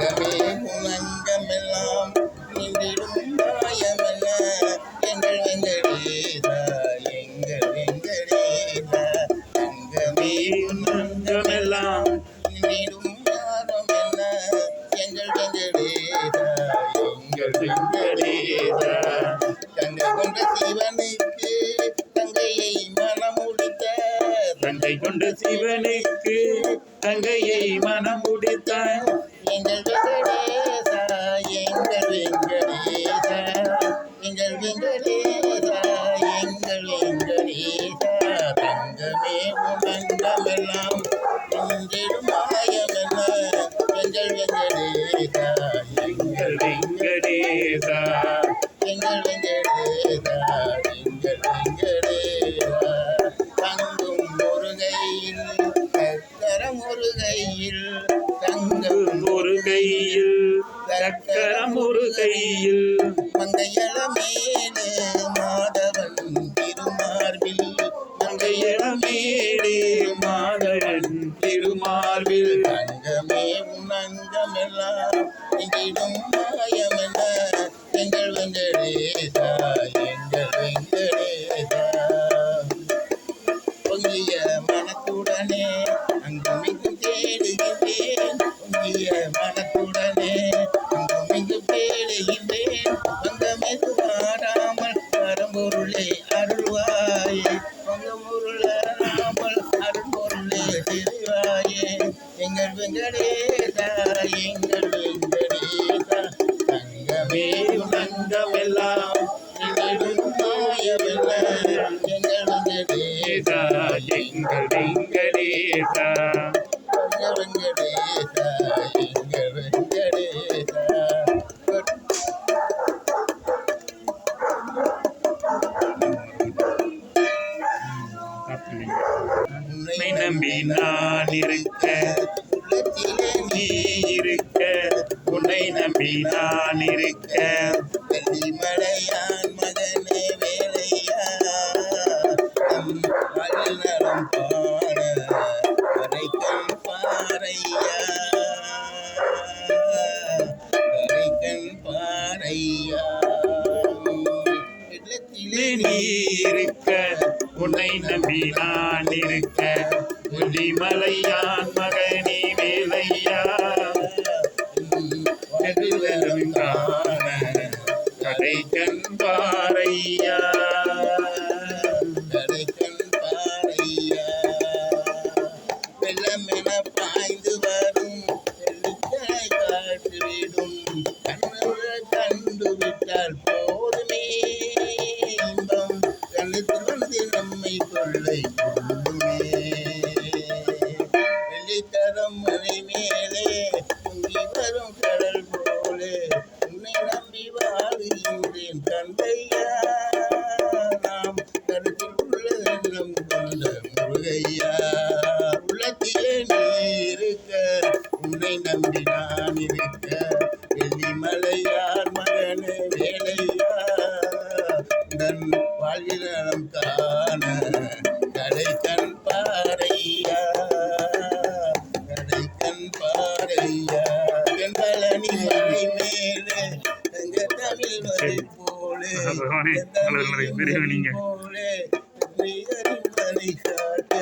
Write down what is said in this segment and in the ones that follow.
தங்கமே உலங்கமெல்லாம் நின்றிடும் மாயமல்ல எங்கள் வெங்கடேசா எங்கள் வெங்கடேசா தங்கமே உலங்கமெல்லாம் நின்றிடும் யாரமெல்ல எங்கள் வெங்கடேசா எங்கள் வெங்கடேசா தங்கை கொண்ட சிவனுக்கு தங்கையை மனமுடித்த தங்கை கொண்ட சிவனுக்கு தங்கையை மனம் முடித்த எங்கள் வெங்கடேசா எங்கள் வெங்கடேசா எங்கள் வெங்கடேசா எங்கள் வெங்கடேசா தங்கமே உலங்கமெல்லாம் நின்றிடும் மாயமெல்ல எங்கள் வெங்கடேசா எங்கள் வெங்கடேசா எங்கள் வெங்கடேசா எங்கள் வெங்கடேசா தங்கும் முருகையில் சக்கரம் முருகையில் தங்கும் ஒரு கையில் சக்கரம் ஒரு கையில் மங்கையளமேடு மாதவன் திருமார்பில் மங்கையளமேடு மாதவன் திருமார்பில் தங்கமே உன்னங்கமெல்லாம் இங்கிடும் மாயமெல்ல எங்கள் வெங்கடேசா எங்கள் வெங்கடேசா பொங்கிய மனத்துடனே அங்குமிங்கும் தேடுகின்றேன் பொங்கிய மனத்துடனே அங்குமிங்கும் தேடுகின்றேன் வங்கமெது மாறாமல் பரம்பொருளே அருள்வாயே வங்கமுருளாமல் அருள்பொருளே திருவாயே எங்கள் வெங்கடேசா எங்கள் வெங்கடேசா தங்கமே உலங்கமெல்லாம் நின்றிடும் மாயமெல்ல எங்கள் வெங்கடேசா எங்கள் வெங்கடேசா எங்கள் வெங்கடேசா எங்கள் வெங்கடேசா உன்னை நம்பி நான் இருக்க உள்ளத்திலே நீ இருக்க உன்னை நம்பி நான் இருக்க வெள்ளிமலையான் மகனே வேலையா நம் நலம் பாட வரைக்கண் பாறையா வரைக்கண் பாறையா நீ இருக்க உன்னை நம்பி நான் இருக்க கொல்லிமலையான் மகனே வேலையா வெகுவலும் காண கதை கண் பாறையா கடைக்கண் பாறையா வெள்ளமென பாய்ந்து வரும் வெள்ளிக்கடை காட்டுவிடும் கண்ணு கண்டு விட்டால் போதுமே இன்பம் கண்ணுக்கு வந்து நம்மை கொள்ளை கொள்ளுமே வெள்ளித்தரம் மலை மேலே பொங்கி வரும் கடல் போலே உன்னை நம்பி வாழுகின்றேன் தந்தையா நாம் கருத்தில் உள்ளதெல்லாம் கொண்ட முருகையா உள்ளத்திலே நீ இருக்க உன்னை நம்பி நான் இருக்க வெள்ளிமலையார் மகனே வேலையா தன் வாழ்வினம் காண கடைக்கண் பாறையா கடைக்கண் பாறையா என் பழனி மலை மேலே எங்க தமிழ் மலை போலே போலே நீரின் மலை காட்ட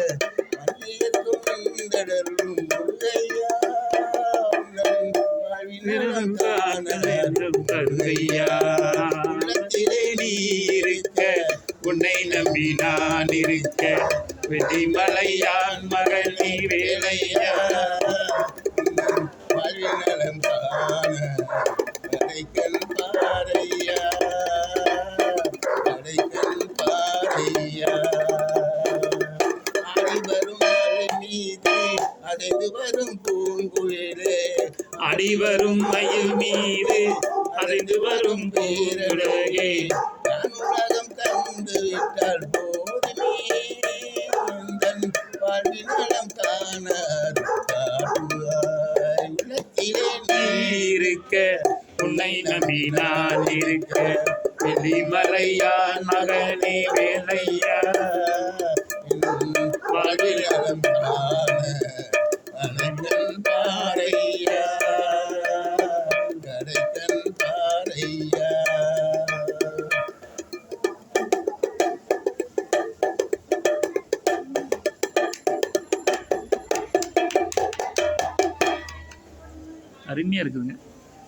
மல்லியத்தும் வந்தடரும் முருகையா உன்னன் வாழ்வினம் காண கருகையா உள்ளத்திலே நீ இருக்க உன்னை நம்பி நான் இருக்க வெள்ளிமலையான் மகனே வேலையா வாழ்வினம் காண கடைக்கண் பாறையா கடைக்கண் பாறையா ஆடி வரும் மலை மீது அதைந்து வரும் பூங்குயிலே அடிவரும் மயில் மீது அடைந்து வரும் பேரழகே நான் உலகம் கண்டு விட்டால் போதுமே உந்தன் வாழ்வின் நலம் காண காட்டுவாய் உள்ளத்திலே நீ இருக்க உன்னை நம்பி நான் இருக்க வெள்ளிமலையான் மகனே வேலையா வாழ்வின் நலம் காண அனைத்தன் பாறையா அருமையாக இருக்குதுங்க.